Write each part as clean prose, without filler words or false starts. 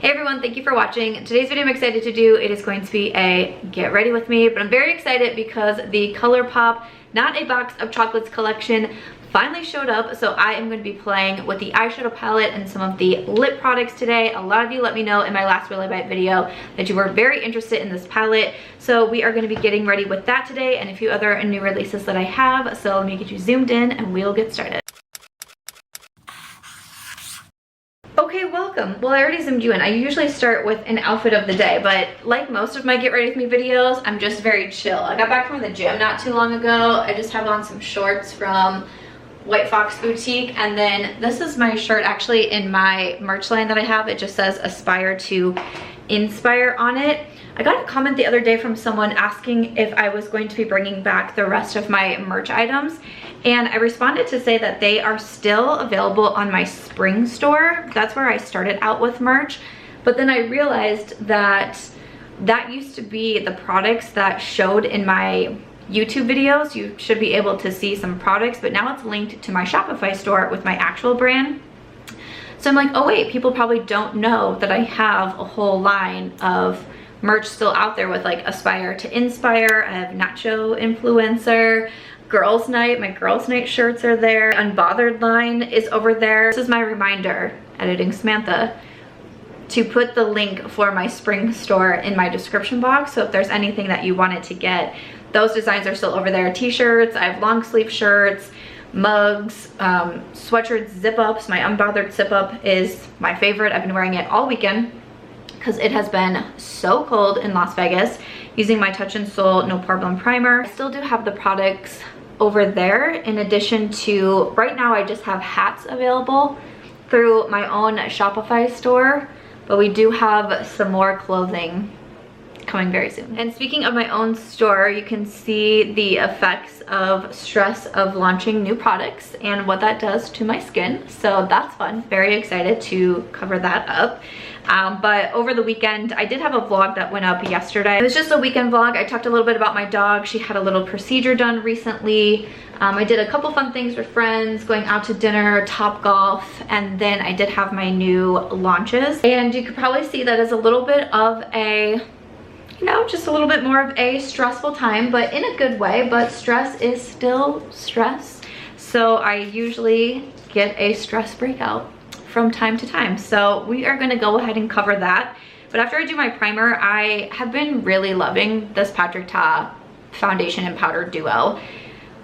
Hey everyone, thank you for watching. Today's video I'm excited to do, it is going to be a get ready with me, but I'm very excited because the Colourpop Not a Box of Chocolates collection finally showed up. So I am going to be playing with the eyeshadow palette and some of the lip products today. A lot of you let me know in my last Really Bite video that you were very interested in this palette. So we are going to be getting ready with that today and a few other new releases that I have. So let me get you zoomed in and we'll get started. Okay, welcome. Well, I already zoomed you in. I usually start with an outfit of the day, but like most of my get ready with me videos, I'm just very chill. I got back from the gym not too long ago. I just have on some shorts from White Fox Boutique, and then this is my shirt actually in my merch line that I have. It just says aspire to inspire on it. I got a comment the other day from someone asking if I was going to be bringing back the rest of my merch items, and I responded to say that they are still available on my spring store. That's where I started out with merch, but then I realized that that used to be the products that showed in my YouTube videos. You should be able to see some products, but now it's linked to my Shopify store with my actual brand. So I'm like, oh wait, people probably don't know that I have a whole line of merch still out there with like aspire to inspire. I have nacho influencer, girls night, my girls night shirts are there, unbothered line is over there. This is my reminder, editing Samantha, to put the link for my spring store in my description box. So if there's anything that you wanted to get, those designs are still over there. T-shirts, I have long sleeve shirts, mugs, sweatshirts, zip ups. My unbothered zip up is my favorite. I've been wearing it all weekend because it has been so cold in Las Vegas, using my Touch in Sol No Problem Primer. I still do have the products over there. In addition to, right now I just have hats available through my own Shopify store, but we do have some more clothing coming very soon. And speaking of my own store, you can see the effects of stress of launching new products and what that does to my skin. So that's fun. Very excited to cover that up. But over the weekend, I did have a vlog that went up yesterday. It was just a weekend vlog. I talked a little bit about my dog. She had a little procedure done recently. I did a couple fun things with friends, going out to dinner, Topgolf, and then I did have my new launches. And you could probably see that as a little bit of a, you know, just a little bit more of a stressful time, but in a good way. But stress is still stress. So I usually get a stress breakout from time to time. So we are gonna go ahead and cover that. But after I do my primer, I have been really loving this Patrick Ta foundation and powder duo.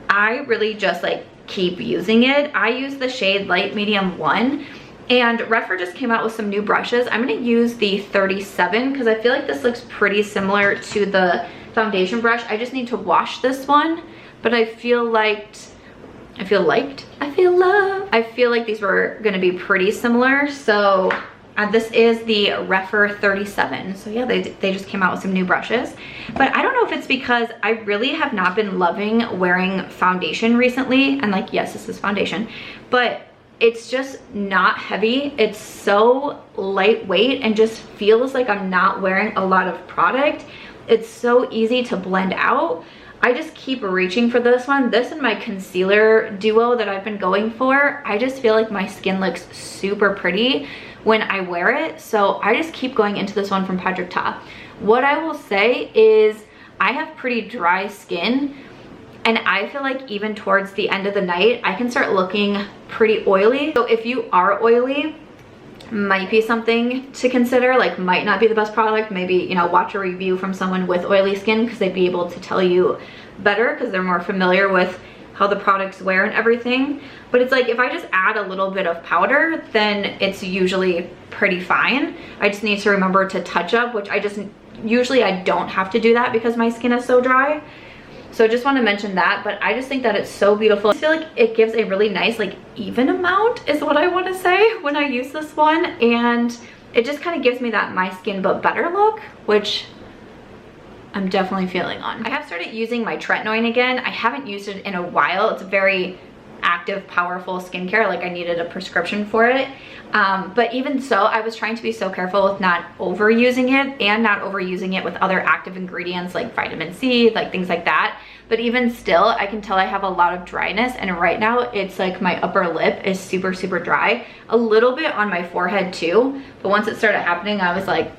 I really just like keep using it. I use the shade Light Medium 1. And Rephr just came out with some new brushes. I'm gonna use the 37 because I feel like this looks pretty similar to the foundation brush. I just need to wash this one, but I feel like these were gonna be pretty similar. So this is the Rephr 37. So yeah, they just came out with some new brushes. But I don't know if it's because I really have not been loving wearing foundation recently. And like, yes, this is foundation, but it's just not heavy. It's so lightweight and just feels like I'm not wearing a lot of product. It's so easy to blend out. I just keep reaching for this one. This and my concealer duo that I've been going for, I just feel like my skin looks super pretty when I wear it. So I just keep going into this one from Patrick Ta. What I will say is I have pretty dry skin, and I feel like even towards the end of the night, I can start looking pretty oily. So if you are oily, might be something to consider. Like, might not be the best product. Maybe, you know, watch a review from someone with oily skin because they'd be able to tell you better because they're more familiar with how the products wear and everything. But it's like, if I just add a little bit of powder, then it's usually pretty fine. I just need to remember to touch up, which usually I don't have to do that because my skin is so dry. So I just want to mention that, but I just think that it's so beautiful. I feel like it gives a really nice, like, even amount is what I want to say when I use this one. And it just kind of gives me that my skin but better look, which I'm definitely feeling on. I have started using my tretinoin again. I haven't used it in a while. It's a very active, powerful skincare. Like I needed a prescription for it. But even so, I was trying to be so careful with not overusing it and not overusing it with other active ingredients like vitamin C, like things like that. But even still, I can tell I have a lot of dryness, and right now it's like my upper lip is super, super dry. A little bit on my forehead too, but once it started happening, I was like,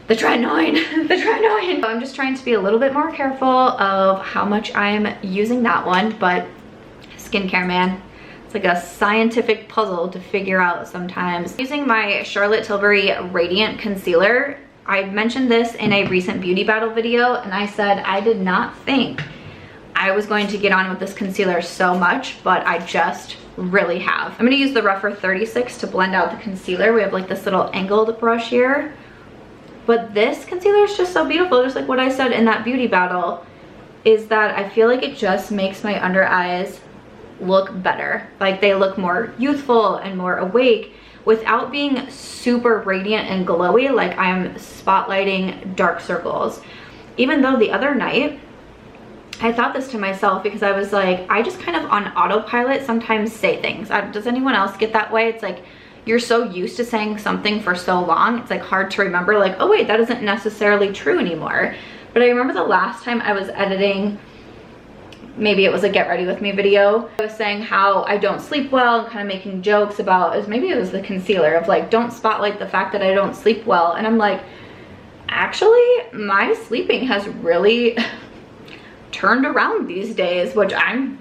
the trynoin, the trynoin. So I'm just trying to be a little bit more careful of how much I'm using that one, but skincare, man, it's like a scientific puzzle to figure out sometimes. Using my Charlotte Tilbury Radiant Concealer. I mentioned this in a recent beauty battle video, and I said I did not think I was going to get on with this concealer so much, but I just really have. I'm gonna use the Rephr 36 to blend out the concealer. We have like this little angled brush here, but this concealer is just so beautiful. Just like what I said in that beauty battle, is that I feel like it just makes my under eyes look better. Like they look more youthful and more awake, without being super radiant and glowy, like I'm spotlighting dark circles. Even though the other night, I thought this to myself because I was like, I just kind of on autopilot sometimes say things. Does anyone else get that way? It's like, you're so used to saying something for so long, it's like hard to remember like, oh wait, that isn't necessarily true anymore. But I remember the last time I was editing, maybe it was a get ready with me video, I was saying how I don't sleep well and kind of making jokes about, maybe it was the concealer, of like, don't spotlight the fact that I don't sleep well. And I'm like, actually my sleeping has really turned around these days, which I'm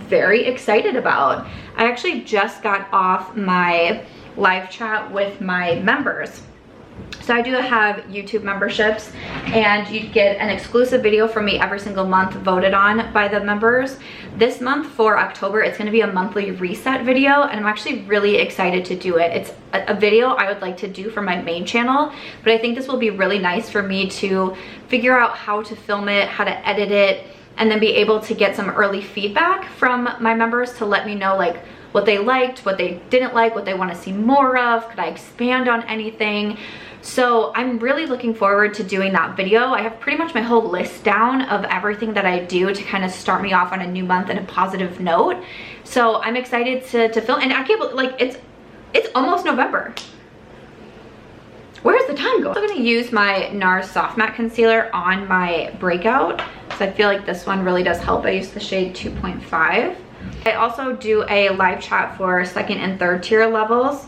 very excited about. I actually just got off my live chat with my members. So I do have YouTube memberships, and you get an exclusive video from me every single month voted on by the members. This month for October, it's going to be a monthly reset video, and I'm actually really excited to do it. It's a video I would like to do for my main channel, but I think this will be really nice for me to figure out how to film it, how to edit it, and then be able to get some early feedback from my members to let me know like what they liked, what they didn't like, what they want to see more of, could I expand on anything. So I'm really looking forward to doing that video. I have pretty much my whole list down of everything that I do to kind of start me off on a new month in a positive note. So I'm excited to film, and I can't believe, like, it's almost November. Where's the time going? I'm gonna use my Nars Soft Matte Concealer on my breakout, so I feel like this one really does help. I use the shade 2.5. I also do a live chat for second and third tier levels.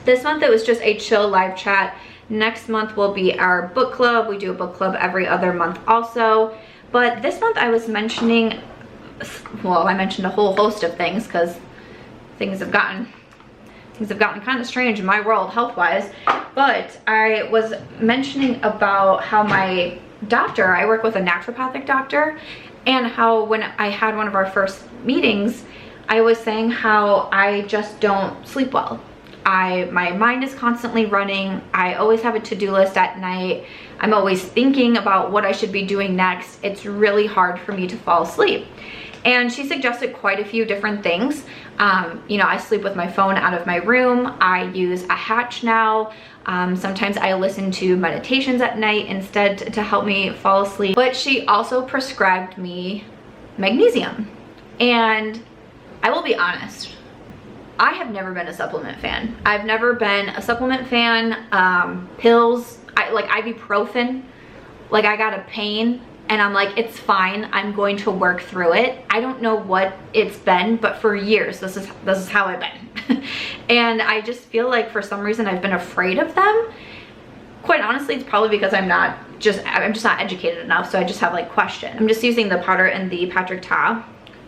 This month it was just a chill live chat. Next month will be our book club. We do a book club every other month also. But this month I was mentioning, well, I mentioned a whole host of things because things have gotten kind of strange in my world health-wise. But I was mentioning about how my doctor, I work with a naturopathic doctor, and how when I had one of our first meetings, I was saying how I just don't sleep well. My mind is constantly running. I always have a to-do list at night. I'm always thinking about what I should be doing next. It's really hard for me to fall asleep. And she suggested quite a few different things. You know, I sleep with my phone out of my room. I use a hatch now. Sometimes I listen to meditations at night instead to help me fall asleep. But she also prescribed me magnesium. And I will be honest, I have never been a supplement fan. I've never been a supplement fan. Pills, like ibuprofen, like I got a pain and I'm like, it's fine, I'm going to work through it. I don't know what it's been, but for years, this is how I've been. And I just feel like for some reason I've been afraid of them. Quite honestly, it's probably because I'm just not educated enough, so I just have like question. I'm just using the powder in the Patrick Ta,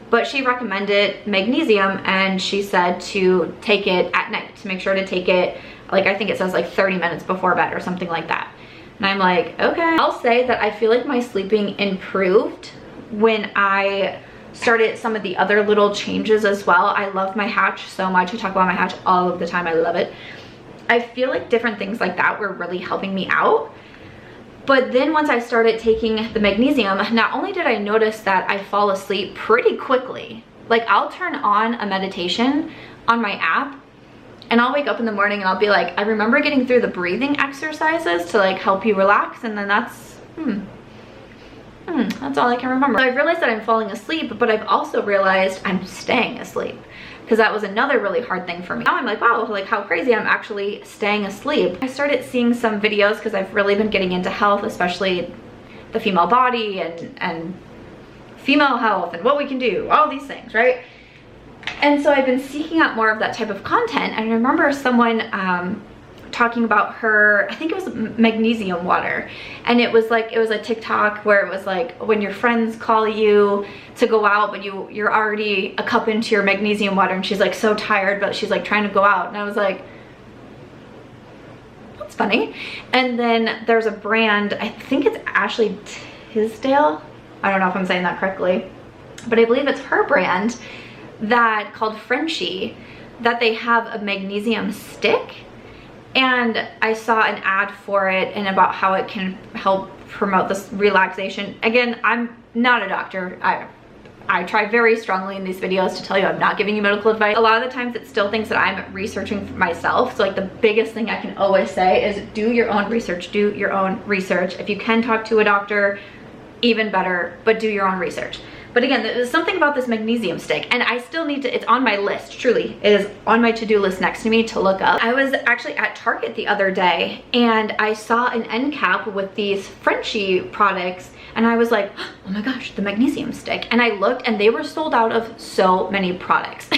but she recommended magnesium, and she said to take it at night, to make sure to take it, like I think it says like 30 minutes before bed or something like that. And I'm like, okay. I'll say that I feel like my sleeping improved when I started some of the other little changes as well. I love my hatch so much. I talk about my hatch all of the time. I love it. I feel like different things like that were really helping me out. But then once I started taking the magnesium, not only did I notice that I fall asleep pretty quickly. Like I'll turn on a meditation on my app, and I'll wake up in the morning and I'll be like, I remember getting through the breathing exercises to like help you relax, and then that's, That's all I can remember. So I've realized that I'm falling asleep, but I've also realized I'm staying asleep, because that was another really hard thing for me. Now I'm like, wow, like how crazy, I'm actually staying asleep. I started seeing some videos because I've really been getting into health, especially the female body and female health and what we can do, all these things, right? And so I've been seeking out more of that type of content. And I remember someone talking about her, I think it was magnesium water, and it was a TikTok where it was like when your friends call you to go out, but you're already a cup into your magnesium water, and she's like so tired, but she's like trying to go out. And I was like, that's funny. And then there's a brand, I think it's Ashley Tisdale, I don't know if I'm saying that correctly, but I believe it's her brand, that called Frenchie, that they have a magnesium stick. And I saw an ad for it and about how it can help promote this relaxation. Again, I'm not a doctor. I try very strongly in these videos to tell you I'm not giving you medical advice. A lot of the times it's still things that I'm researching for myself. So like the biggest thing I can always say is do your own research, do your own research. If you can talk to a doctor, even better, but do your own research. But again, there's something about this magnesium stick, and I still need to, it's on my list, truly. It is on my to-do list next to me to look up. I was actually at Target the other day, and I saw an end cap with these Frenchie products, and I was like, oh my gosh, the magnesium stick. And I looked, and they were sold out of so many products.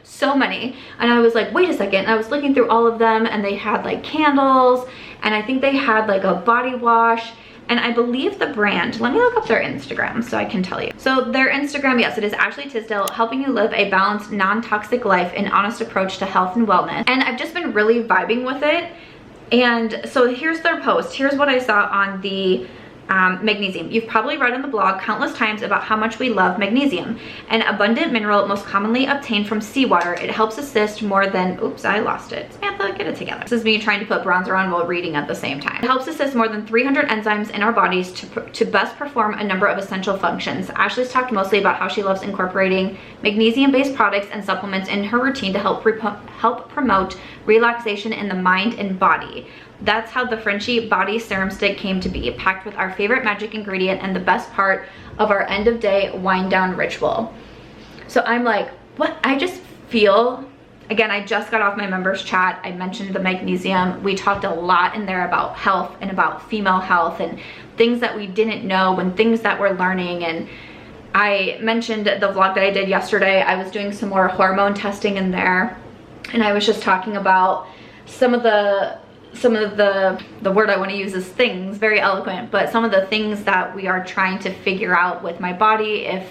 So many. And I was like, wait a second. And I was looking through all of them, and they had like candles, and I think they had like a body wash. And I believe the brand, let me look up their Instagram so I can tell you. So their Instagram, yes, it is Ashley Tisdale, helping you live a balanced, non-toxic life, an honest approach to health and wellness. And I've just been really vibing with it. And so here's their post. Here's what I saw on the magnesium. You've probably read in the blog countless times about how much we love magnesium, an abundant mineral most commonly obtained from seawater. It helps assist more than, oops, I lost it. Samantha, get it together. This is me trying to put bronzer on while reading at the same time. It helps assist more than 300 enzymes in our bodies to best perform a number of essential functions. Ashley's talked mostly about how she loves incorporating magnesium-based products and supplements in her routine to help promote relaxation in the mind and body. That's how the Frenchie Body Serum Stick came to be, packed with our favorite magic ingredient and the best part of our end of day wind down ritual. So I'm like, what? I just feel, again, I just got off my members chat. I mentioned the magnesium. We talked a lot in there about health and about female health and things that we didn't know and things that we're learning. And I mentioned the vlog that I did yesterday. I was doing some more hormone testing in there, and I was just talking about some of the word I want to use is things, very eloquent, but some of the things that we are trying to figure out with my body, if,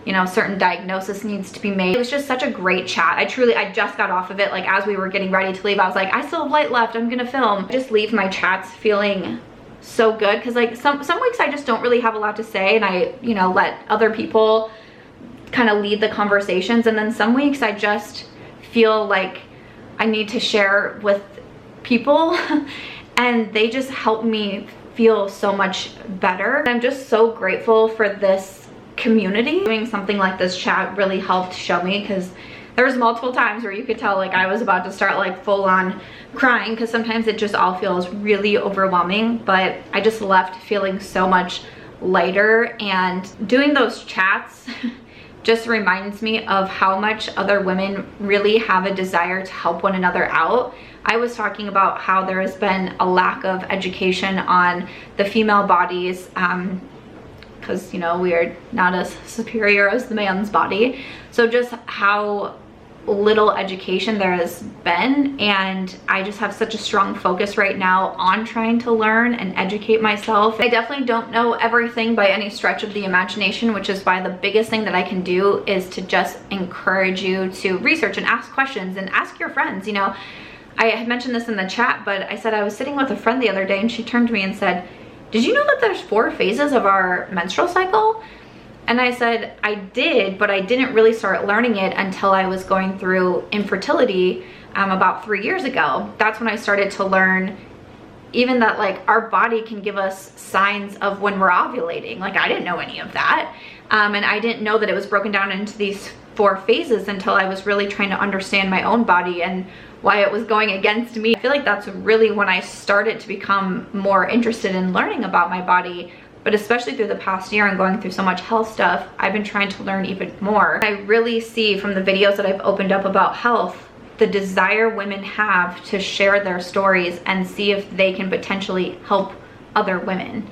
you know, certain diagnosis needs to be made. It was just such a great chat. I just got off of it. Like as we were getting ready to leave, I was like, I still have light left, I'm gonna film. I just leave my chats feeling so good, because like some weeks I just don't really have a lot to say, and I, you know, let other people kind of lead the conversations, and then some weeks I just feel like I need to share with people and they just help me feel so much better. I'm just so grateful for this community. Doing something like this chat really helped show me, because there was multiple times where you could tell like I was about to start like full on crying, because sometimes it just all feels really overwhelming, but I just left feeling so much lighter. And doing those chats just reminds me of how much other women really have a desire to help one another out. I was talking about how there has been a lack of education on the female bodies, because, you know, we are not as superior as the man's body. So just how little education there has been, and I just have such a strong focus right now on trying to learn and educate myself. I definitely don't know everything by any stretch of the imagination, which is why the biggest thing that I can do is to just encourage you to research and ask questions and ask your friends. You know, I had mentioned this in the chat, but I said I was sitting with a friend the other day, and she turned to me and said, did you know that there's 4 phases of our menstrual cycle? And I said, I did, but I didn't really start learning it until I was going through infertility about 3 years ago. That's when I started to learn even that like our body can give us signs of when we're ovulating. Like I didn't know any of that. And I didn't know that it was broken down into these 4 phases until I was really trying to understand my own body and why it was going against me. I feel like that's really when I started to become more interested in learning about my body. But but especially through the past year and going through so much health stuff, I've been trying to learn even more. I really see from the videos that I've opened up about health, the desire women have to share their stories and see if they can potentially help other women.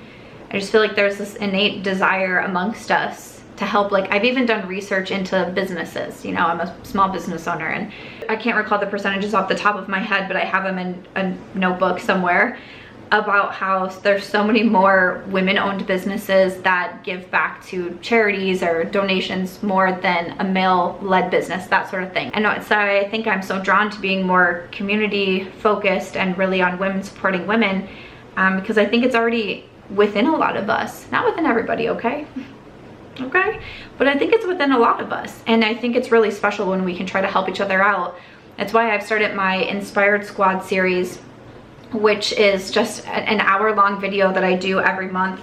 I just feel like there's this innate desire amongst us to help. Like, I've even done research into businesses. You know, I'm a small business owner, and I can't recall the percentages off the top of my head, but I have them in a notebook somewhere, about how there's so many more women-owned businesses that give back to charities or donations more than a male-led business, that sort of thing. I know it's I think I'm so drawn to being more community focused and really on women supporting women, because I think it's already within a lot of us, not within everybody, okay? Okay, but I think it's within a lot of us, and I think it's really special when we can try to help each other out. That's why I've started my Inspired Squad series, which is just an hour-long video that I do every month,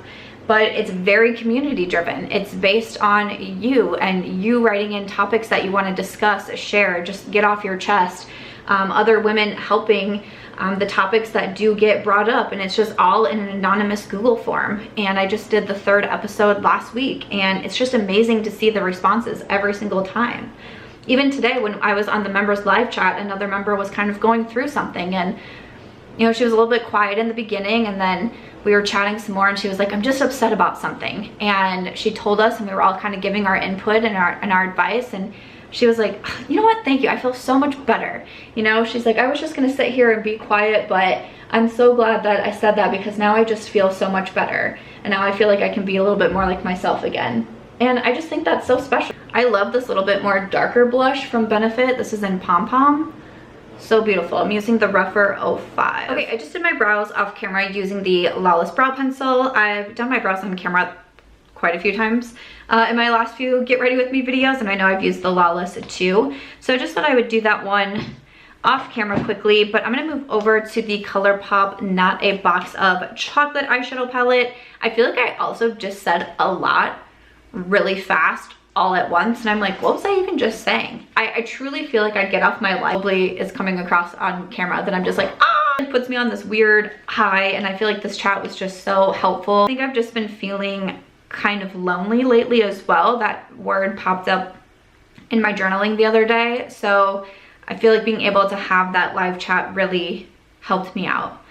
but it's very community driven. It's based on you and you writing in topics that you want to discuss, share, just get off your chest, other women helping the topics that do get brought up, and it's just all in an anonymous Google form. And I just did the 3rd episode last week, and it's just amazing to see the responses every single time. Even today when I was on the members live chat, another member was kind of going through something, and you know, she was a little bit quiet in the beginning, and then we were chatting some more, and she was like, I'm just upset about something. And she told us, and we were all kind of giving our input and our advice, and she was like, you know what, thank you, I feel so much better. You know, she's like, I was just gonna sit here and be quiet, but I'm so glad that I said that, because now I just feel so much better. And now I feel like I can be a little bit more like myself again. And I just think that's so special. I love this little bit more darker blush from Benefit. This is in Pom Pom. So beautiful. I'm using the Rephr 05. Okay, I just did my brows off camera using the Lawless Brow pencil. I've done my brows on camera quite a few times in my last few Get Ready With Me videos, and I know I've used the Lawless too. So I just thought I would do that one off camera quickly, but I'm gonna move over to the Colourpop Not a Box of Chocolate eyeshadow palette. I feel like I also just said a lot really fast all at once, and I'm like, what was I even just saying? I truly feel like I'd get off my life. Probably is coming across on camera that I'm just like, ah! It puts me on this weird high, and I feel like this chat was just so helpful. I think I've just been feeling kind of lonely lately as well. That word popped up in my journaling the other day, so I feel like being able to have that live chat really helped me out.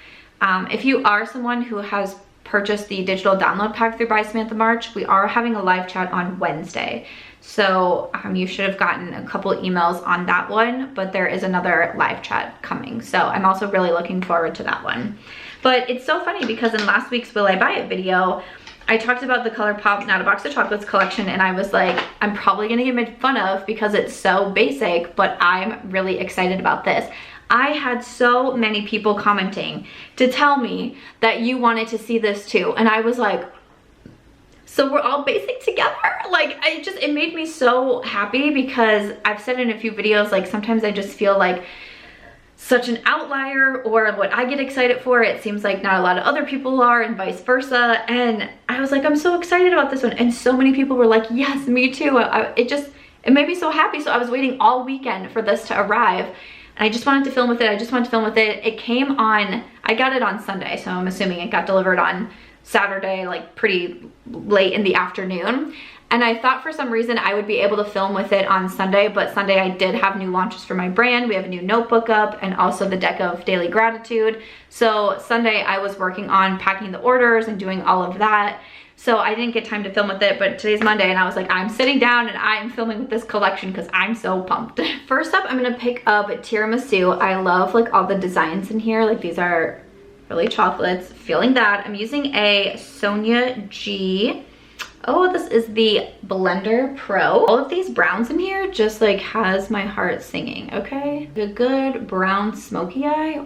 If you are someone who has purchased the digital download pack through BY SAMANTHA March, we are having a live chat on Wednesday. So you should have gotten a couple emails on that one, but there is another live chat coming. So I'm also really looking forward to that one. But it's so funny because in last week's Will I Buy It video, I talked about the Colourpop Not a Box of Chocolates collection, and I was like, I'm probably gonna get made fun of because it's so basic, but I'm really excited about this. I had so many people commenting to tell me that you wanted to see this too, and I was like, so we're all basic together? Like, it made me so happy, because I've said in a few videos, like, sometimes I just feel like such an outlier, or what I get excited for, it seems like not a lot of other people are, and vice versa. And I was like, I'm so excited about this one, and so many people were like, yes, me too. It made me so happy. So I was waiting all weekend for this to arrive, and I just wanted to film with it. It came on, I got it on Sunday, so I'm assuming it got delivered on Saturday, like pretty late in the afternoon. And I thought for some reason I would be able to film with it on Sunday, but Sunday I did have new launches for my brand. We have a new notebook up, and also the deck of daily gratitude. So Sunday I was working on packing the orders and doing all of that. So I didn't get time to film with it, but today's Monday, and I was like, I'm sitting down and I'm filming with this collection because I'm so pumped. First up, I'm gonna pick up Tiramisu. I love like all the designs in here. Like, these are really chocolates. Feeling that. I'm using a Sonia G. Oh, this is the Blender Pro. All of these browns in here just like has my heart singing, okay? A good brown smoky eye.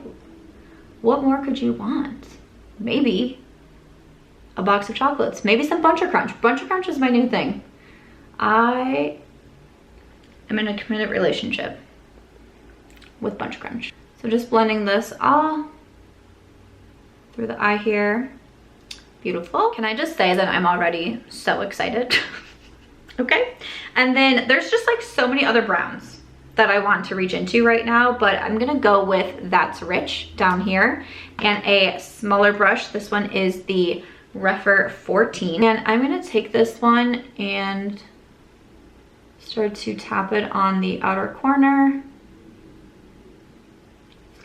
What more could you want? Maybe a box of chocolates. Maybe some Buncher Crunch. Buncher Crunch is my new thing. I am in a committed relationship with Buncher Crunch. So just blending this all through the eye here. Beautiful. Can I just say that I'm already so excited? Okay. And then there's just like so many other browns that I want to reach into right now, but I'm gonna go with That's Rich down here, and a smaller brush. This one is the Rephr 14. And I'm gonna take this one and start to tap it on the outer corner.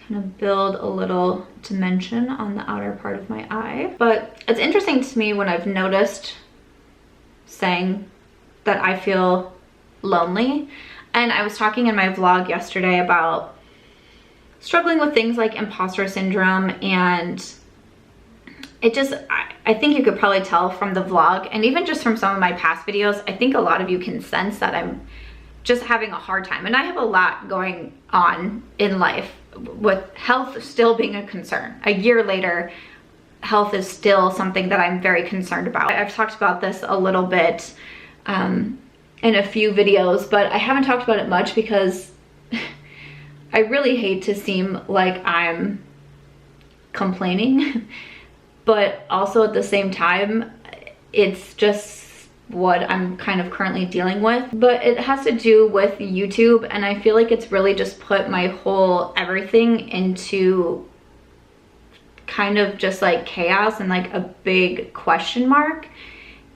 Kind of build a little dimension on the outer part of my eye. But it's interesting to me when I've noticed saying that I feel lonely. And I was talking in my vlog yesterday about struggling with things like imposter syndrome, and it just, I think you could probably tell from the vlog and even just from some of my past videos, I think a lot of you can sense that I'm just having a hard time. And I have a lot going on in life, with health still being a concern. A year later, health is still something that I'm very concerned about. I've talked about this a little bit in a few videos, but I haven't talked about it much because I really hate to seem like I'm complaining, but also at the same time, it's just what I'm kind of currently dealing with. But it has to do with YouTube, and I feel like it's really just put my whole everything into kind of just like chaos and like a big question mark.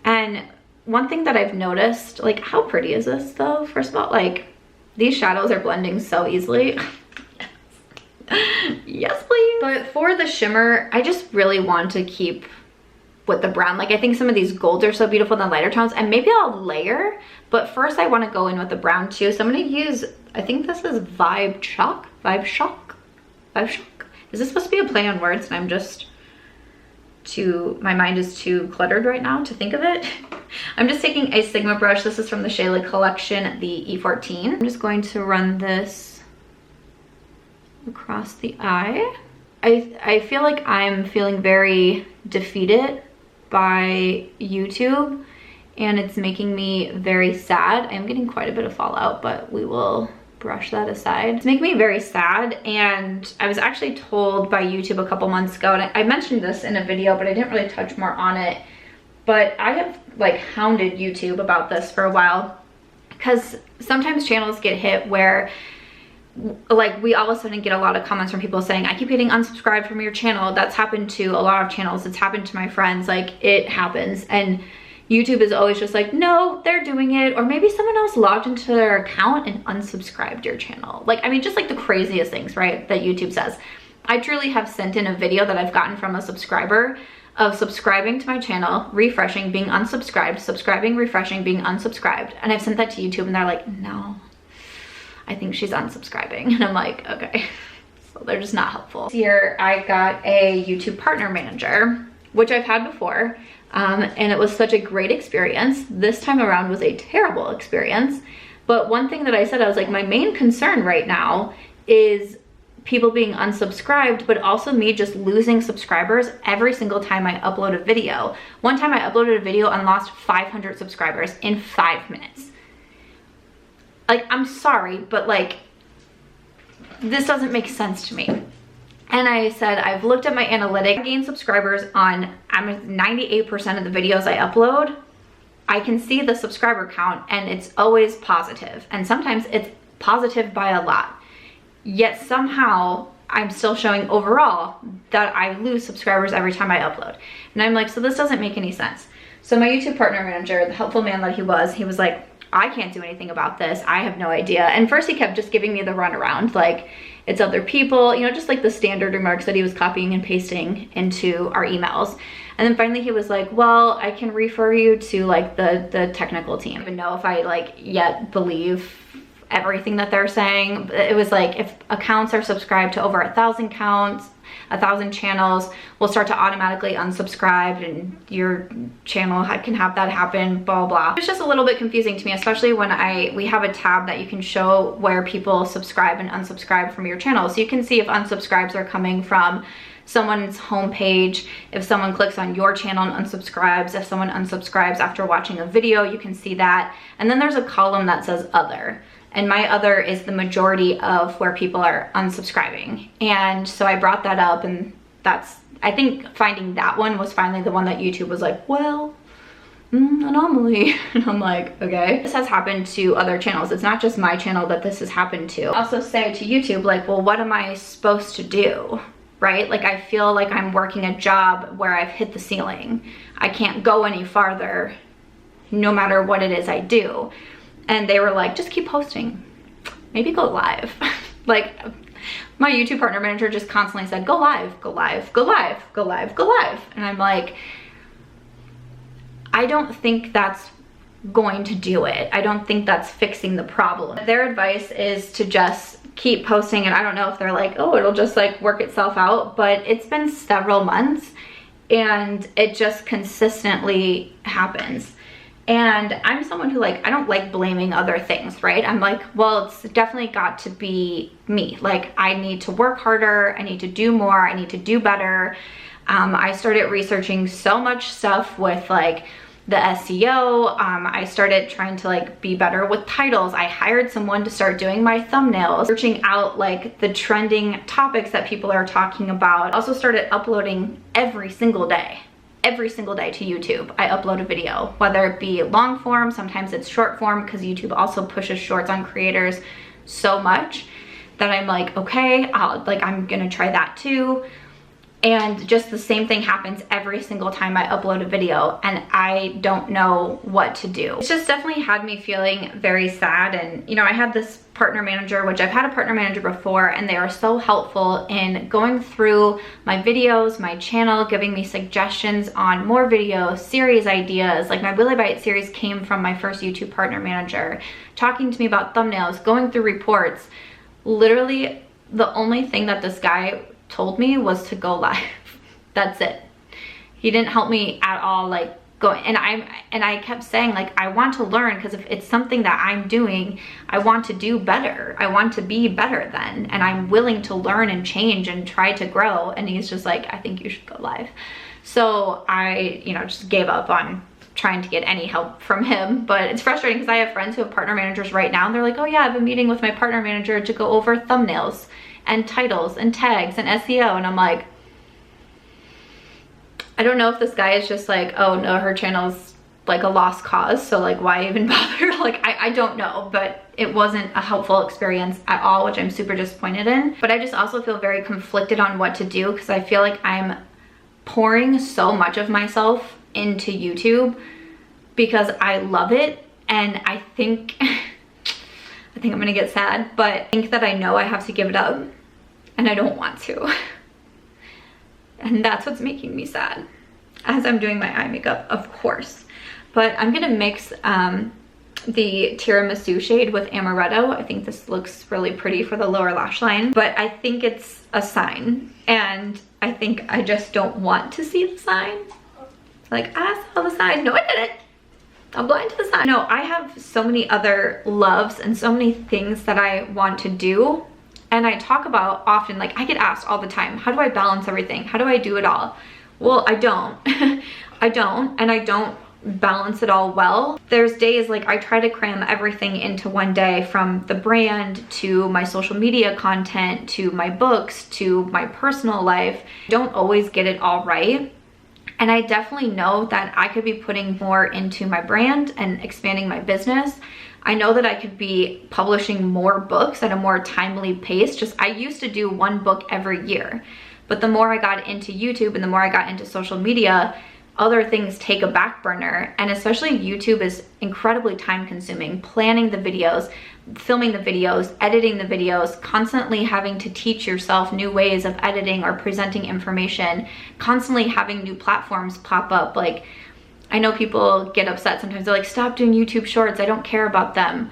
And one thing that I've noticed, like, how pretty is this though? First of all, like, these shadows are blending so easily. Yes, please. But for the shimmer, I just really want to keep with the brown. Like, I think some of these golds are so beautiful in the lighter tones, and maybe I'll layer, but first I want to go in with the brown too. So I'm going to use, I think this is Vibe Shock. Is this supposed to be a play on words and I'm just my mind is too cluttered right now to think of it? I'm just taking a Sigma brush. This is from the Shayla collection, the E14. I'm just going to run this across the eye. I feel like I'm feeling very defeated by YouTube, and it's making me very sad. I'm getting quite a bit of fallout, but we will brush that aside. It's making me very sad, and I was actually told by YouTube a couple months ago, and I mentioned this in a video, but I didn't really touch more on it, but I have like hounded YouTube about this for a while, because sometimes channels get hit where like we all of a sudden get a lot of comments from people saying, I keep getting unsubscribed from your channel. That's happened to a lot of channels. It's happened to my friends. Like, it happens. And YouTube is always just like, no, they're doing it. Or maybe someone else logged into their account and unsubscribed your channel. Like, I mean, just like the craziest things, right, that YouTube says. I truly have sent in a video that I've gotten from a subscriber of subscribing to my channel, refreshing, being unsubscribed, subscribing, refreshing, being unsubscribed. And I've sent that to YouTube and they're like, no, I think she's unsubscribing. And I'm like, okay. So they're just not helpful. Here I got a YouTube partner manager, which I've had before. And it was such a great experience. This time around was a terrible experience. But one thing that I said, I was like, my main concern right now is people being unsubscribed, but also me just losing subscribers every single time I upload a video. One time I uploaded a video and lost 500 subscribers in 5 minutes. Like, I'm sorry, but like, this doesn't make sense to me. And I said, I've looked at my analytics. I gain subscribers on 98% of the videos I upload. I can see the subscriber count and it's always positive. And sometimes it's positive by a lot. Yet somehow I'm still showing overall that I lose subscribers every time I upload. And I'm like, so this doesn't make any sense. So my YouTube partner manager, the helpful man that he was like, I can't do anything about this. I have no idea. And first he kept just giving me the runaround, like, it's other people, you know, just like the standard remarks that he was copying and pasting into our emails. And then finally he was like, well, I can refer you to like the technical team. I don't even know if I like yet believe everything that they're saying. It was like, if accounts are subscribed to over 1,000 counts, 1,000 channels, will start to automatically unsubscribe and your channel can have that happen, blah, blah. It's just a little bit confusing to me, especially when we have a tab that you can show where people subscribe and unsubscribe from your channel. So you can see if unsubscribes are coming from someone's homepage, if someone clicks on your channel and unsubscribes, if someone unsubscribes after watching a video, you can see that. And then there's a column that says other. And my other is the majority of where people are unsubscribing. And so I brought that up, and I think finding that one was finally the one that YouTube was like, well, anomaly. And I'm like, okay. This has happened to other channels. It's not just my channel that this has happened to. I also say to YouTube, like, well, what am I supposed to do? right? Like I feel like I'm working a job where I've hit the ceiling. I can't go any farther no matter what it is I do. And they were like, just keep posting, maybe go live. Like my YouTube partner manager just constantly said, go live, go live, go live, go live, go live. And I'm like, I don't think that's going to do it. I don't think that's fixing the problem. Their advice is to just keep posting, and I don't know if they're like, oh, it'll just like work itself out, but it's been several months and it just consistently happens. And I'm someone who like, I don't like blaming other things, right? I'm like, well, it's definitely got to be me. Like I need to work harder, I need to do more, I need to do better. I started researching so much stuff with like the SEO. I started trying to like be better with titles. I hired someone to start doing my thumbnails, searching out like the trending topics that people are talking about. I also started uploading every single day to YouTube. I upload a video, whether it be long form, sometimes it's short form, because YouTube also pushes shorts on creators so much that I'm like, okay, I'm gonna try that too. And just the same thing happens every single time I upload a video, and I don't know what to do. It's just definitely had me feeling very sad. And you know, I had this partner manager, which I've had a partner manager before, and they are so helpful in going through my videos, my channel, giving me suggestions on more videos, series ideas. Like my Willy Bite series came from my first YouTube partner manager, talking to me about thumbnails, going through reports. Literally the only thing that this guy told me was to go live. That's it. He didn't help me at all, like going, and I kept saying like, I want to learn, because if it's something that I'm doing, I want to do better. I want to be better then, and I'm willing to learn and change and try to grow. And he's just like, I think you should go live. So I, you know, just gave up on trying to get any help from him. But it's frustrating because I have friends who have partner managers right now, and they're like, oh yeah, I have a meeting with my partner manager to go over thumbnails and titles and tags and SEO. And I'm like, I don't know if this guy is just like, oh no, her channel's like a lost cause, so like why even bother? Like I don't know, but it wasn't a helpful experience at all, which I'm super disappointed in. But I just also feel very conflicted on what to do, because I feel like I'm pouring so much of myself into YouTube because I love it, and I think I'm gonna get sad, but I think that I know I have to give it up, and I don't want to. And that's what's making me sad, as I'm doing my eye makeup, of course. But I'm gonna mix the tiramisu shade with amaretto. I think this looks really pretty for the lower lash line, but I think it's a sign, and I think I just don't want to see the sign. Like, I saw the sign. No, I didn't. I'm blind to the sign. No, I have so many other loves and so many things that I want to do. And I talk about often, like I get asked all the time, how do I balance everything? How do I do it all? Well, I don't. I don't, and I don't balance it all well. There's days like I try to cram everything into one day, from the brand to my social media content to my books to my personal life. Don't always get it all right. And I definitely know that I could be putting more into my brand and expanding my business. I know that I could be publishing more books at a more timely pace. Just, I used to do one book every year, but the more I got into YouTube and the more I got into social media, other things take a back burner. And especially YouTube is incredibly time consuming. Planning the videos, filming the videos, editing the videos, constantly having to teach yourself new ways of editing or presenting information, constantly having new platforms pop up. Like, I know people get upset sometimes. They're like, stop doing YouTube shorts, I don't care about them.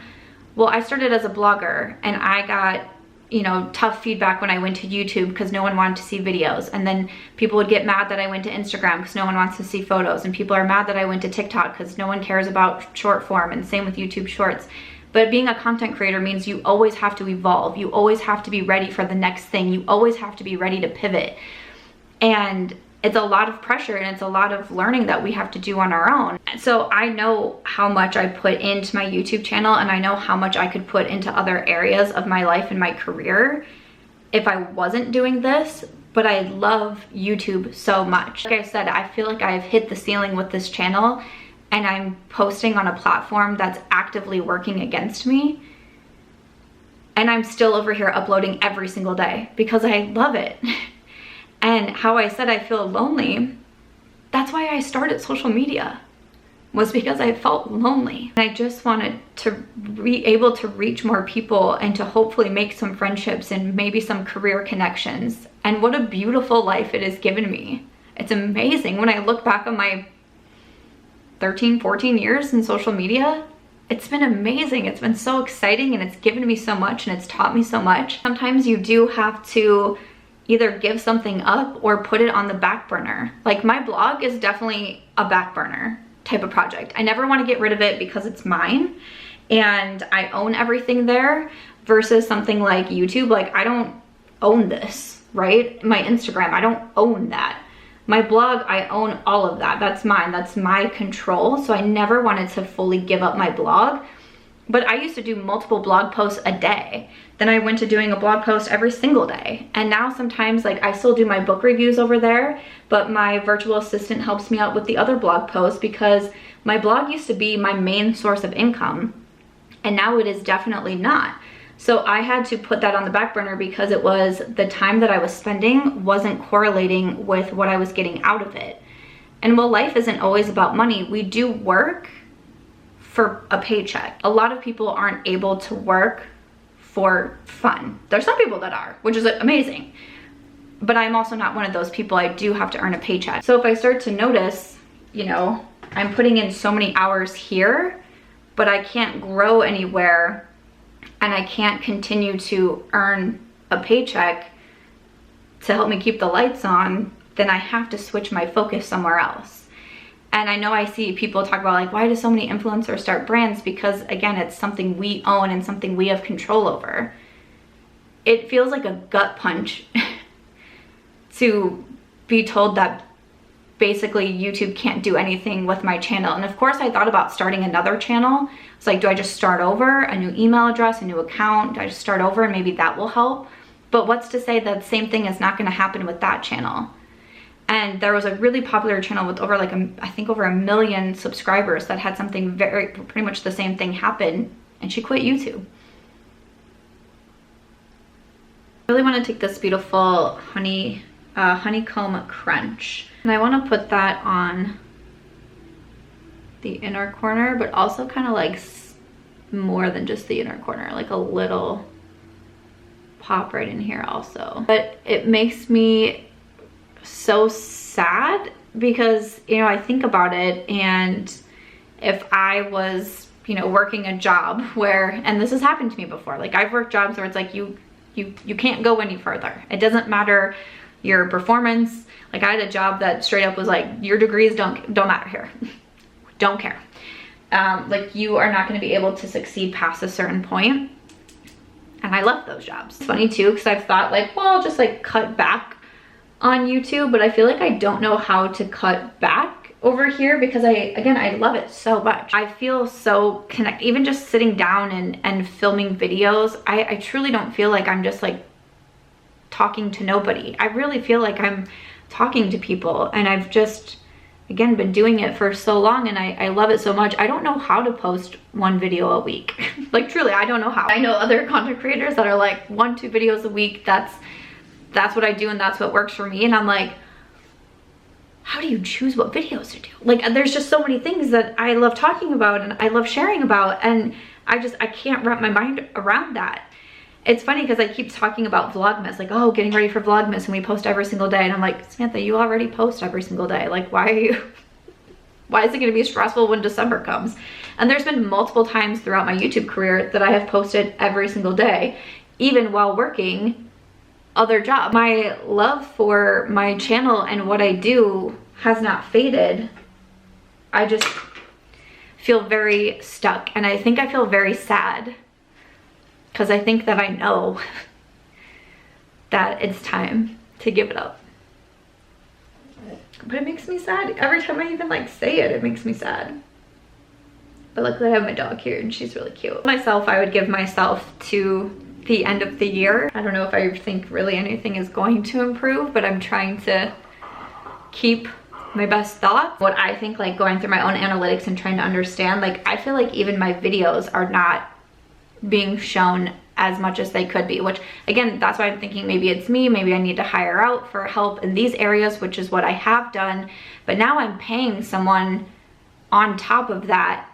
Well, I started as a blogger, and I got, you know, tough feedback when I went to YouTube because no one wanted to see videos. And then people would get mad that I went to Instagram because no one wants to see photos. And people are mad that I went to TikTok because no one cares about short form, and same with YouTube shorts. But being a content creator means you always have to evolve. You always have to be ready for the next thing. You always have to be ready to pivot. And it's a lot of pressure, and it's a lot of learning that we have to do on our own. So I know how much I put into my YouTube channel, and I know how much I could put into other areas of my life and my career if I wasn't doing this. But I love YouTube so much. Like I said, I feel like I've hit the ceiling with this channel, and I'm posting on a platform that's actively working against me. And I'm still over here uploading every single day because I love it. And how I said I feel lonely, that's why I started social media, was because I felt lonely. And I just wanted to be able to reach more people and to hopefully make some friendships and maybe some career connections. And what a beautiful life it has given me. It's amazing when I look back on my 13, 14 years in social media. It's been amazing. It's been so exciting, and it's given me so much, and it's taught me so much. Sometimes you do have to either give something up or put it on the back burner. Like my blog is definitely a back burner type of project. I never want to get rid of it because it's mine and I own everything there, versus something like YouTube. Like I don't own this, right? My Instagram, I don't own that. My blog, I own all of that. That's mine, that's my control. So I never wanted to fully give up my blog. But I used to do multiple blog posts a day. Then I went to doing a blog post every single day. And now sometimes, like, I still do my book reviews over there, but my virtual assistant helps me out with the other blog posts, because my blog used to be my main source of income, and now it is definitely not. So I had to put that on the back burner because it was the time that I was spending wasn't correlating with what I was getting out of it. And while life isn't always about money, we do work for a paycheck. A lot of people aren't able to work for fun. There's some people that are, which is amazing. But I'm also not one of those people. I do have to earn a paycheck. So if I start to notice, you know, I'm putting in so many hours here, but I can't grow anywhere and I can't continue to earn a paycheck to help me keep the lights on, then I have to switch my focus somewhere else. And I know I see people talk about, like, why do so many influencers start brands? Because again, it's something we own and something we have control over. It feels like a gut punch to be told that basically YouTube can't do anything with my channel. And of course I thought about starting another channel. It's like, do I just start over, a new email address, a new account? Do I just start over and maybe that will help? But what's to say that the same thing is not going to happen with that channel? And there was a really popular channel with over, like, I think over 1 million subscribers that had something pretty much the same thing happen, and she quit YouTube. I really want to take this beautiful honeycomb crunch, and I want to put that on the inner corner, but also kind of like more than just the inner corner, like a little pop right in here also. But it makes me so sad because, you know, I think about it, and if I was, you know, working a job where, and this has happened to me before, like I've worked jobs where it's like you can't go any further. It doesn't matter your performance. Like I had a job that straight up was like, your degrees don't matter here. Don't care. Like you are not going to be able to succeed past a certain point. And I left those jobs. It's funny too, because I've thought like, well, I'll just like cut back on YouTube, but I feel like I don't know how to cut back over here because I love it so much. I feel so connected, even just sitting down and filming videos. I truly don't feel like I'm just like talking to nobody. I really feel like I'm talking to people, and I've just, again, been doing it for so long, and I love it so much. I don't know how to post 1 video a week. Like truly, I don't know how. I know other content creators that are like 1, 2 videos a week. That's what I do, and that's what works for me. And I'm like, how do you choose what videos to do? Like there's just so many things that I love talking about and I love sharing about, and I can't wrap my mind around that. It's funny because I keep talking about Vlogmas, like, oh, getting ready for Vlogmas, and we post every single day. And I'm like, Samantha, you already post every single day. Like, why is it gonna be stressful when December comes? And there's been multiple times throughout my YouTube career that I have posted every single day, even while working other jobs. My love for my channel and what I do has not faded. I just feel very stuck, and I think I feel very sad because I think that I know that it's time to give it up. But it makes me sad. Every time I even like say it, it makes me sad. But luckily I have my dog here and she's really cute. Myself, I would give myself to the end of the year. I don't know if I think really anything is going to improve, but I'm trying to keep my best thoughts. What I think, like going through my own analytics and trying to understand, like I feel like even my videos are not being shown as much as they could be, which again, that's why I'm thinking maybe it's me, maybe I need to hire out for help in these areas, which is what I have done. But now I'm paying someone on top of that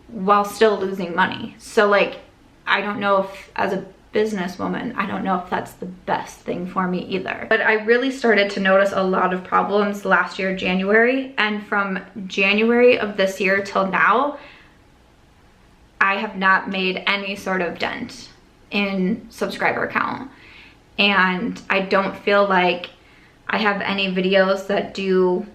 while still losing money. So like, I don't know if as a businesswoman, I don't know if that's the best thing for me either. But I really started to notice a lot of problems last year, January, and from January of this year till now, I have not made any sort of dent in subscriber count. And I don't feel like I have any videos that do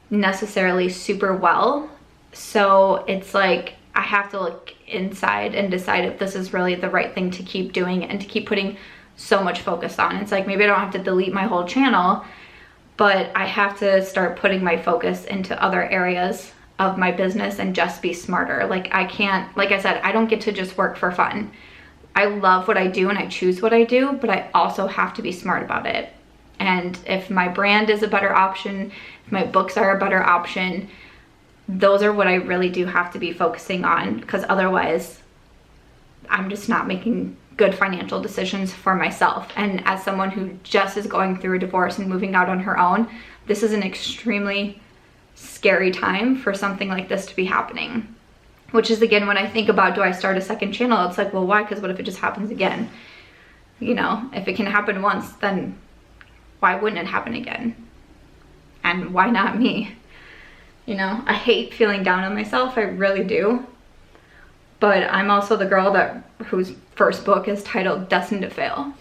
necessarily super well. So it's like, I have to look inside and decide if this is really the right thing to keep doing and to keep putting so much focus on. It's like, maybe I don't have to delete my whole channel, but I have to start putting my focus into other areas of my business and just be smarter. Like I can't, like I said, I don't get to just work for fun. I love what I do and I choose what I do, but I also have to be smart about it. And if my brand is a better option, if my books are a better option, those are what I really do have to be focusing on, because otherwise I'm just not making good financial decisions for myself. And as someone who just is going through a divorce and moving out on her own, this is an extremely scary time for something like this to be happening. Which is, again, when I think about, do I start a second channel? It's like, well, why? Because what if it just happens again? You know, if it can happen once, then why wouldn't it happen again? And why not me? You know, I hate feeling down on myself, I really do. But I'm also the girl whose first book is titled Destined to Fail.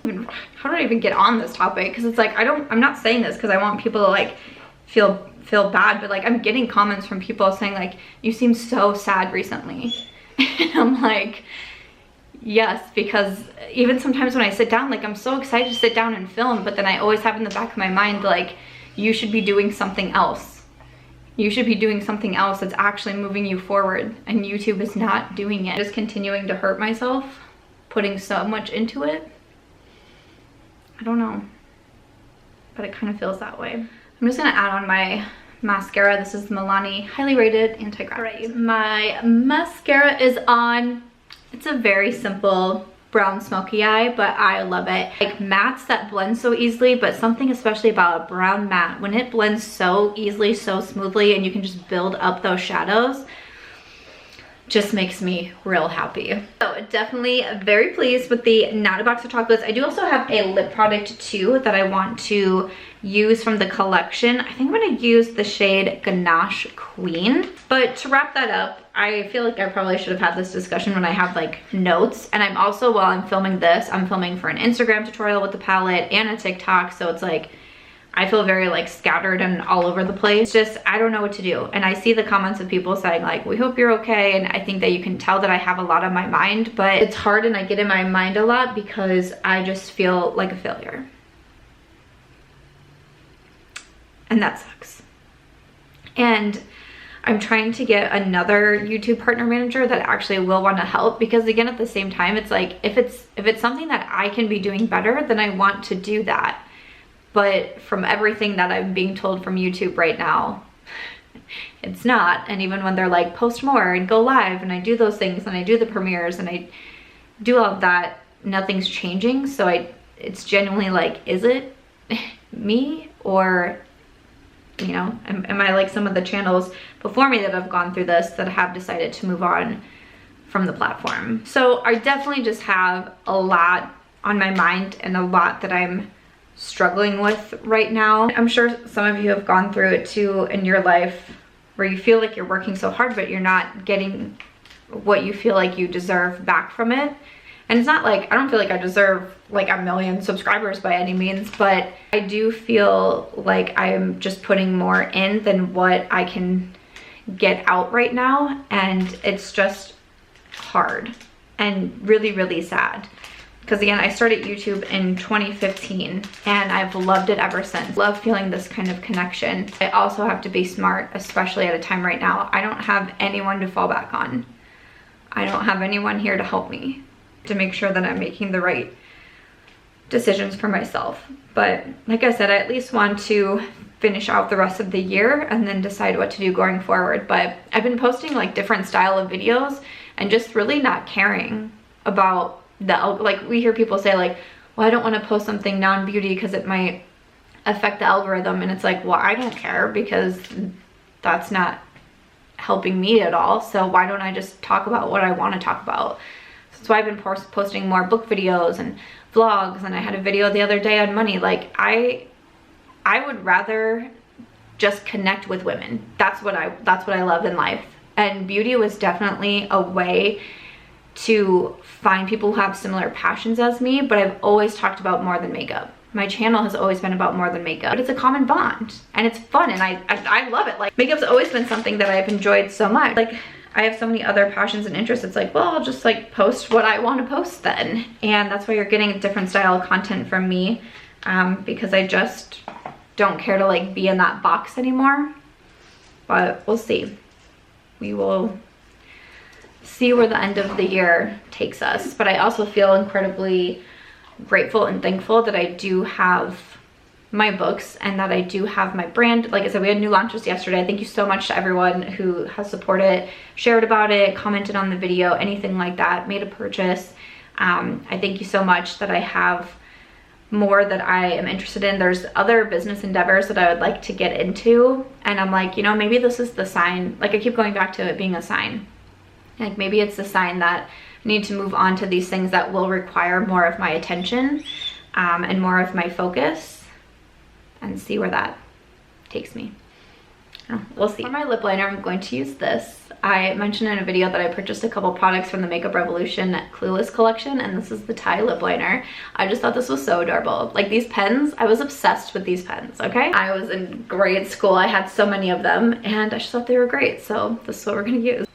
How did I even get on this topic? Because it's like, I'm not saying this because I want people to like feel bad, but like I'm getting comments from people saying like, you seem so sad recently. And I'm like, yes, because even sometimes when I sit down, like I'm so excited to sit down and film, but then I always have in the back of my mind, like, you should be doing something else. You should be doing something else that's actually moving you forward, and YouTube is not doing it. Just continuing to hurt myself, putting so much into it. I don't know, but it kind of feels that way. I'm just gonna add on my mascara. This is the Milani Highly Rated Anti-Gravity. Right. My mascara is on. It's a very simple brown smoky eye, but I love it. Like mattes that blend so easily, but something especially about a brown matte, when it blends so easily, so smoothly, and you can just build up those shadows, just makes me real happy. So definitely very pleased with the Not a Box of Chocolates. I do also have a lip product too that I want to use from the collection. I think I'm gonna use the shade Ganache Queen. But to wrap that up, I feel like I probably should have had this discussion when I have like notes. And I'm also, while I'm filming this, I'm filming for an Instagram tutorial with the palette and a TikTok. So it's like, I feel very like scattered and all over the place. Just, I don't know what to do. And I see the comments of people saying like, we hope you're okay. And I think that you can tell that I have a lot on my mind, but it's hard and I get in my mind a lot because I just feel like a failure. And that sucks. And I'm trying to get another YouTube partner manager that actually will want to help, because again, at the same time, it's like, if it's something that I can be doing better, then I want to do that. But from everything that I'm being told from YouTube right now, it's not. And even when they're like, post more and go live, and I do those things and I do the premieres and I do all of that, nothing's changing. So it's genuinely like, is it me, or, you know, am I like some of the channels before me that have gone through this that have decided to move on from the platform? So I definitely just have a lot on my mind and a lot that I'm struggling with right now. I'm sure some of you have gone through it too in your life, where you feel like you're working so hard but you're not getting what you feel like you deserve back from it. And it's not like, I don't feel like I deserve like 1 million subscribers by any means, but I do feel like I'm just putting more in than what I can get out right now. And it's just hard and really, really sad. Because again, I started YouTube in 2015 and I've loved it ever since. Love feeling this kind of connection. I also have to be smart, especially at a time right now. I don't have anyone to fall back on. I don't have anyone here to help me, to make sure that I'm making the right decisions for myself. But like I said, I at least want to finish out the rest of the year and then decide what to do going forward. But I've been posting like different style of videos and just really not caring about like we hear people say like, well, I don't want to post something non-beauty because it might affect the algorithm. And it's like, well, I don't care because that's not helping me at all. So why don't I just talk about what I want to talk about? So that's why I've been posting more book videos and vlogs, and I had a video the other day on money. Like I would rather just connect with women. That's what I love in life. And beauty was definitely a way to find people who have similar passions as me, but I've always talked about more than makeup. My channel has always been about more than makeup, but it's a common bond and it's fun, and I love it. Like makeup's always been something that I've enjoyed so much. Like I have so many other passions and interests. It's like, well, I'll just like post what I want to post then. And that's why you're getting a different style of content from me, because I just don't care to like be in that box anymore. But we'll see. We will see where the end of the year takes us. But I also feel incredibly grateful and thankful that I do have my books and that I do have my brand. Like I said, we had new launches yesterday. Thank you so much to everyone who has supported, shared about it, commented on the video, anything like that, made a purchase. I thank you so much that I have more that I am interested in. There's other business endeavors that I would like to get into, and I'm like, you know, maybe this is the sign. Like I keep going back to it being a sign. Like maybe it's the sign that I need to move on to these things that will require more of my attention and more of my focus, and see where that takes me. We'll see. For my lip liner, I'm going to use this. I mentioned in a video that I purchased a couple products from the Makeup Revolution Clueless collection, and this is the Thai lip liner. I just thought this was so adorable. Like these pens, I was obsessed with these pens, okay? I was in grade school, I had so many of them, and I just thought they were great, so this is what we're gonna use.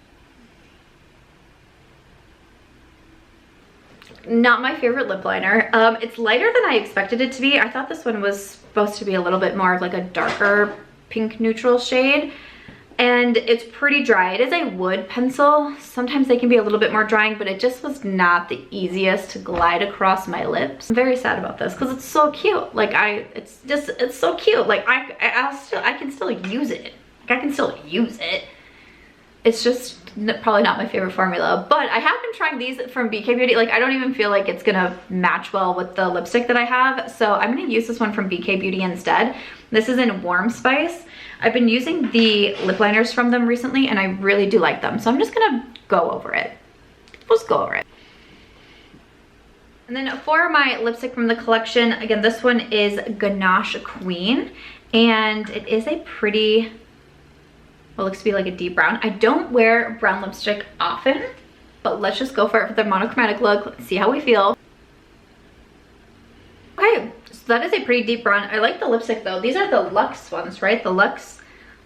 Not my favorite lip liner. It's lighter than I expected it to be. I thought this one was supposed to be a little bit more of like a darker pink neutral shade, and it's pretty dry. It is a wood pencil. Sometimes they can be a little bit more drying, but it just was not the easiest to glide across my lips. I'm very sad about this because it's so cute. Like it's so cute. Like I can still use it. Like I can still use it. It's just probably not my favorite formula, but I have been trying these from BK Beauty. Like I don't even feel like it's gonna match well with the lipstick that I have, so I'm gonna use this one from BK Beauty instead. This is in Warm Spice. I've been using the lip liners from them recently, and I really do like them, so I'm just gonna go over it. Let's go over it. And then for my lipstick from the collection, again, this one is Ganache Queen, and it is a pretty, what looks to be like a deep brown. I don't wear brown lipstick often, but let's just go for it for the monochromatic look. Let's see how we feel. Okay, so that is a pretty deep brown. I like the lipstick though. These are the Luxe ones, right? The Luxe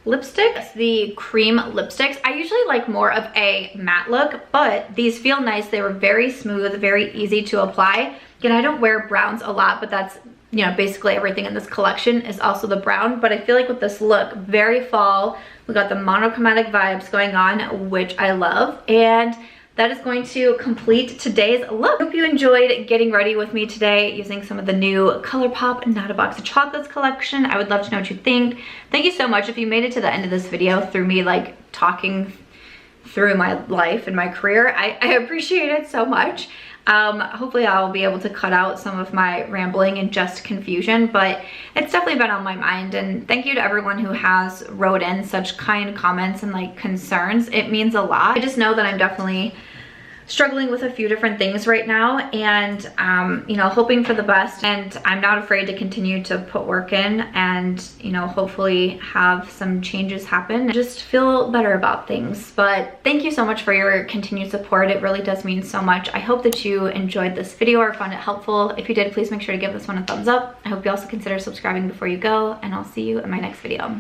lipsticks, the cream lipsticks. I usually like more of a matte look, but these feel nice. They were very smooth, very easy to apply. Again, I don't wear browns a lot, but that's, you know, basically everything in this collection is also the brown. But I feel like with this look, very fall, we got the monochromatic vibes going on, which I love. And that is going to complete today's look. I hope you enjoyed getting ready with me today using some of the new Colourpop Not a Box of Chocolates collection. I would love to know what you think. Thank you so much if you made it to the end of this video through me like talking through my life and my career. I appreciate it so much. Hopefully I'll be able to cut out some of my rambling and just confusion, but it's definitely been on my mind. And thank you to everyone who has wrote in such kind comments and like concerns. It means a lot. I just know that I'm definitely struggling with a few different things right now, and you know, hoping for the best. And I'm not afraid to continue to put work in and, you know, hopefully have some changes happen. I just feel better about things. But thank you so much for your continued support. It really does mean so much. I hope that you enjoyed this video or found it helpful. If you did, please make sure to give this one a thumbs up. I hope you also consider subscribing before you go, and I'll see you in my next video.